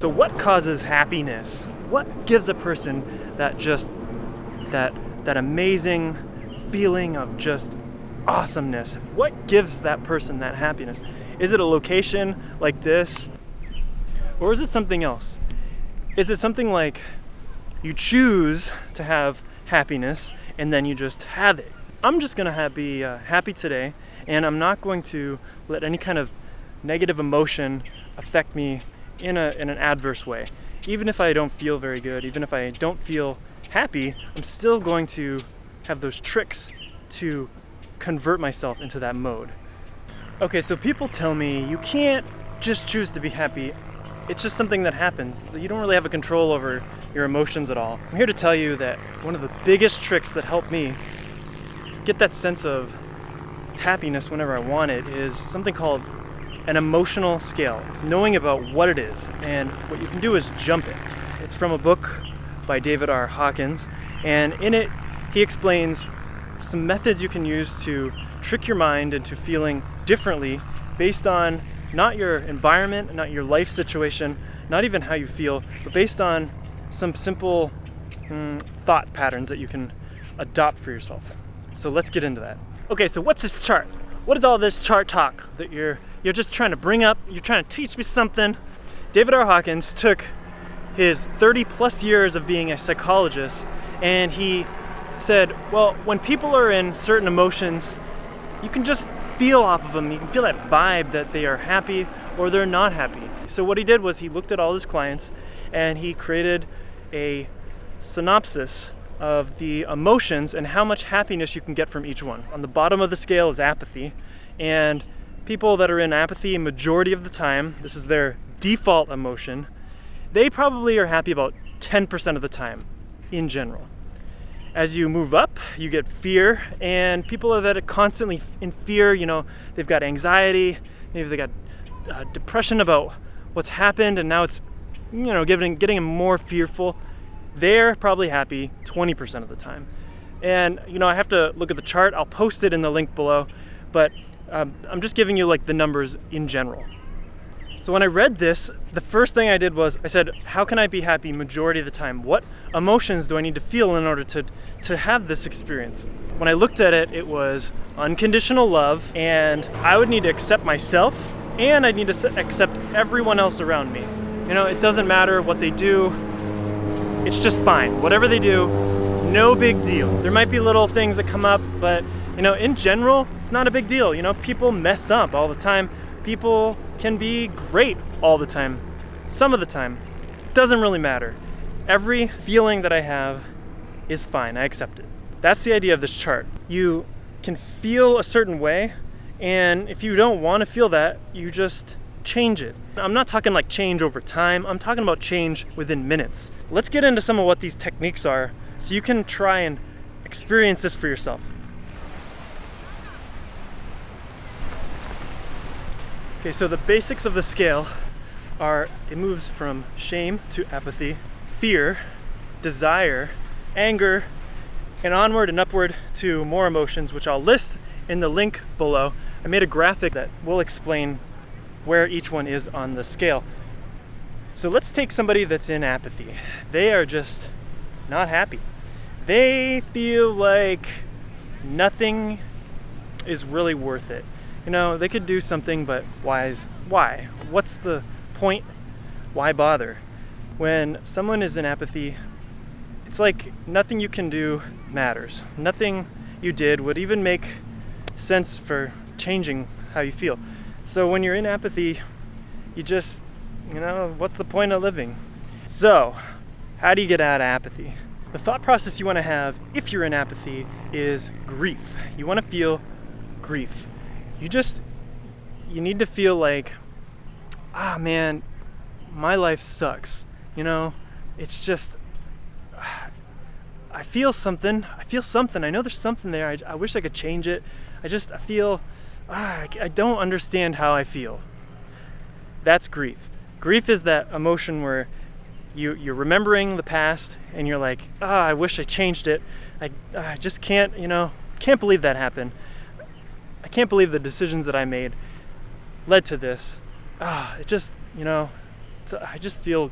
So what causes happiness? What gives a person that amazing feeling of just awesomeness? What gives that person that happiness? Is it a location like this? Or is it something else? Is it something like you choose to have happiness and then you just have it? I'm just gonna be happy today, and I'm not going to let any kind of negative emotion affect me in an adverse way. Even if I don't feel very good, even if I don't feel happy, I'm still going to have those tricks to convert myself into that mode. Okay, so people tell me you can't just choose to be happy. It's just something that happens. You don't really have a control over your emotions at all. I'm here to tell you that one of the biggest tricks that helped me get that sense of happiness whenever I want it is something called an emotional scale. It's knowing about what it is, and what you can do is jump it. It's from a book by David R. Hawkins, and in it he explains some methods you can use to trick your mind into feeling differently based on not your environment, not your life situation, not even how you feel, but based on some simple thought patterns that you can adopt for yourself. So let's get into that. Okay, so what's this chart? What is all this chart talk that you're just trying to bring up? You're trying to teach me something. David R. Hawkins took his 30 plus years of being a psychologist, and he said, well, when people are in certain emotions, you can just feel off of them. You can feel that vibe that they are happy or they're not happy. So what he did was he looked at all his clients and he created a synopsis of the emotions and how much happiness you can get from each one. On the bottom of the scale is apathy, and people that are in apathy, majority of the time, this is their default emotion, they probably are happy about 10% of the time in general. As you move up, you get fear, and people that are constantly in fear, they've got anxiety, maybe they got depression about what's happened, and now it's, getting more fearful. They're probably happy 20% of the time. And, I have to look at the chart. I'll post it in the link below, but I'm just giving you like the numbers in general. So when I read this, the first thing I did was I said, how can I be happy majority of the time? What emotions do I need to feel in order to have this experience? When I looked at it, it was unconditional love, and I would need to accept myself, and I'd need to accept everyone else around me. It doesn't matter what they do. It's just fine. Whatever they do, no big deal. There might be little things that come up, but in general, it's not a big deal. People mess up all the time. People can be great all the time. Some of the time. It doesn't really matter. Every feeling that I have is fine. I accept it. That's the idea of this chart. You can feel a certain way, and if you don't want to feel that, you just change it. I'm not talking like change over time. I'm talking about change within minutes. Let's get into some of what these techniques are so you can try and experience this for yourself. Okay, so the basics of the scale are it moves from shame to apathy, fear, desire, anger, and onward and upward to more emotions, which I'll list in the link below. I made a graphic that will explain where each one is on the scale. So let's take somebody that's in apathy. They are just not happy. They feel like nothing is really worth it. They could do something, but why? What's the point? Why bother? When someone is in apathy, it's like nothing you can do matters. Nothing you did would even make sense for changing how you feel. So when you're in apathy, you just, what's the point of living? So, how do you get out of apathy? The thought process you want to have if you're in apathy is grief. You want to feel grief. You need to feel like, man, my life sucks. It's just, I feel something. I know there's something there. I wish I could change it. I feel, I don't understand how I feel. That's grief. Grief is that emotion where you're remembering the past and you're like, I wish I changed it. I just can't believe that happened. I can't believe the decisions that I made led to this. It just, I just feel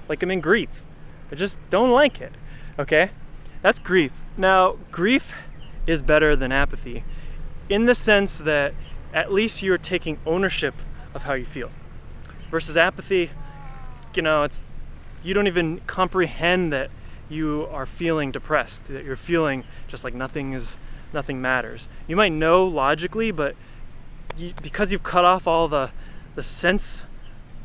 like I'm in grief. I just don't like it. Okay? That's grief. Now, grief is better than apathy in the sense that at least you're taking ownership of how you feel. Versus apathy, you don't even comprehend that you are feeling depressed, that you're feeling just like nothing matters. You might know logically, but because you've cut off all the sense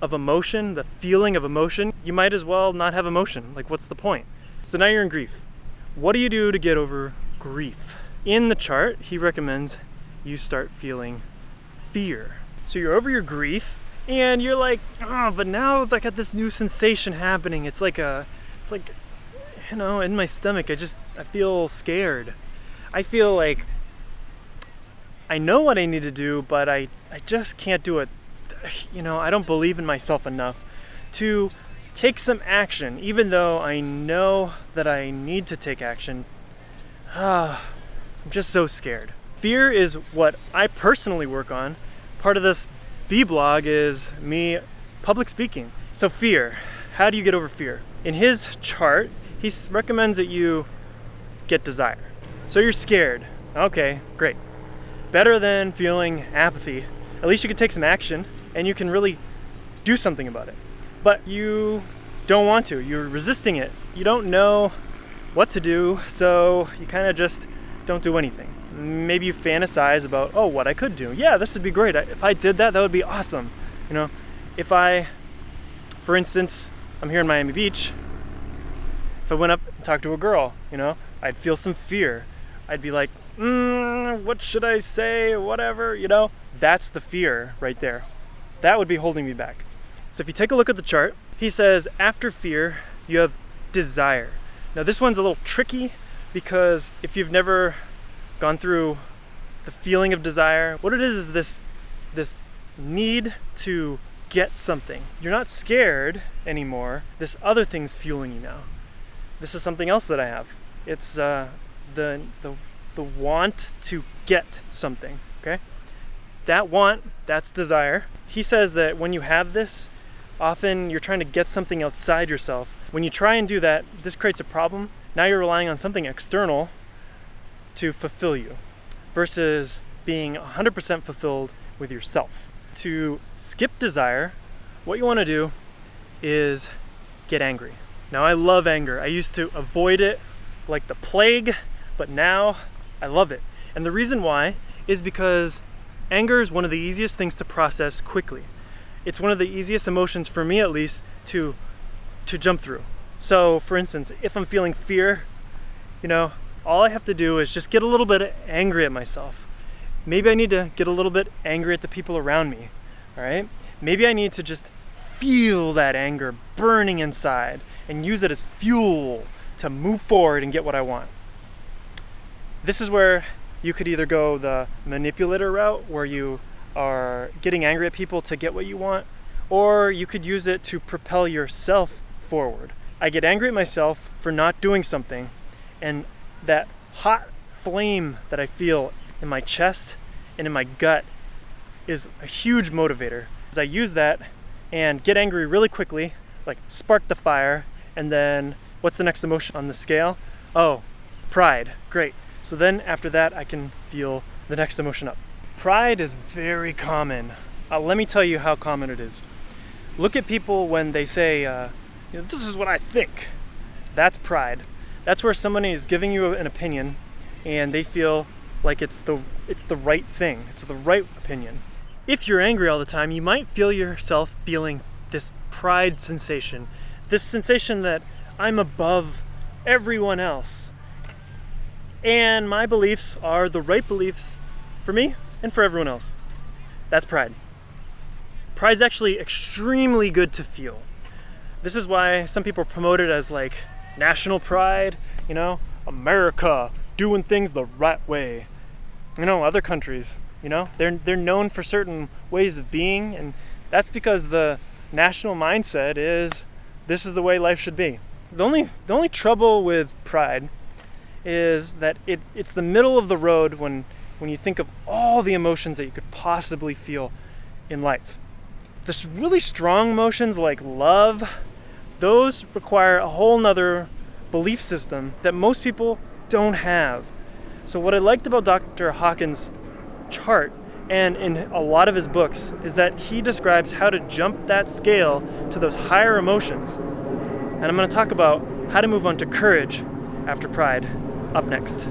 of emotion, the feeling of emotion, you might as well not have emotion. Like, what's the point? So now you're in grief. What do you do to get over grief? In the chart, he recommends you start feeling fear. So you're over your grief, and you're like, but now I got this new sensation happening. It's like in my stomach, I feel scared. I feel like I know what I need to do, but I just can't do it. I don't believe in myself enough to take some action, even though I know that I need to take action. I'm just so scared. Fear is what I personally work on. Part of this VBLOG is me public speaking. So fear, how do you get over fear? In his chart, he recommends that you get desire. So you're scared. Okay, great. Better than feeling apathy. At least you can take some action and you can really do something about it. But you don't want to. You're resisting it. You don't know what to do, so you kind of just don't do anything. Maybe you fantasize about, what I could do. Yeah, this would be great. If I did that, that would be awesome. If I, for instance, I'm here in Miami Beach, if I went up and talked to a girl, I'd feel some fear. I'd be like, what should I say, whatever, That's the fear right there. That would be holding me back. So if you take a look at the chart, he says after fear, you have desire. Now this one's a little tricky because if you've never gone through the feeling of desire, what it is this need to get something. You're not scared anymore. This other thing's fueling you now. This is something else that I have. It's the want to get something, okay? That want, that's desire. He says that when you have this, often you're trying to get something outside yourself. When you try and do that, this creates a problem. Now you're relying on something external to fulfill you versus being 100% fulfilled with yourself. To skip desire, what you want to do is get angry. Now I love anger. I used to avoid it like the plague, but now I love it. And the reason why is because anger is one of the easiest things to process quickly. It's one of the easiest emotions, for me at least, to jump through. So for instance, if I'm feeling fear, all I have to do is just get a little bit angry at myself. Maybe I need to get a little bit angry at the people around me, all right? Maybe I need to just feel that anger burning inside and use it as fuel to move forward and get what I want. This is where you could either go the manipulator route, where you are getting angry at people to get what you want, or you could use it to propel yourself forward. I get angry at myself for not doing something, and that hot flame that I feel in my chest and in my gut is a huge motivator. As I use that and get angry really quickly, like spark the fire, and then what's the next emotion on the scale? Oh, pride. Great. So then after that, I can feel the next emotion up. Pride is very common. Let me tell you how common it is. Look at people when they say, this is what I think. That's pride. That's where somebody is giving you an opinion and they feel like it's the right thing. It's the right opinion. If you're angry all the time, you might feel yourself feeling this pride sensation. This sensation that I'm above everyone else. And my beliefs are the right beliefs for me and for everyone else. That's pride. Pride is actually extremely good to feel. This is why some people promote it as like national pride, America doing things the right way. Other countries, they're known for certain ways of being, and that's because the national mindset is this is the way life should be. The only trouble with pride is that it's the middle of the road when you think of all the emotions that you could possibly feel in life. The really strong emotions like love, those require a whole nother belief system that most people don't have. So what I liked about Dr. Hawkins' chart and in a lot of his books is that he describes how to jump that scale to those higher emotions. And I'm going to talk about how to move on to courage after pride up next.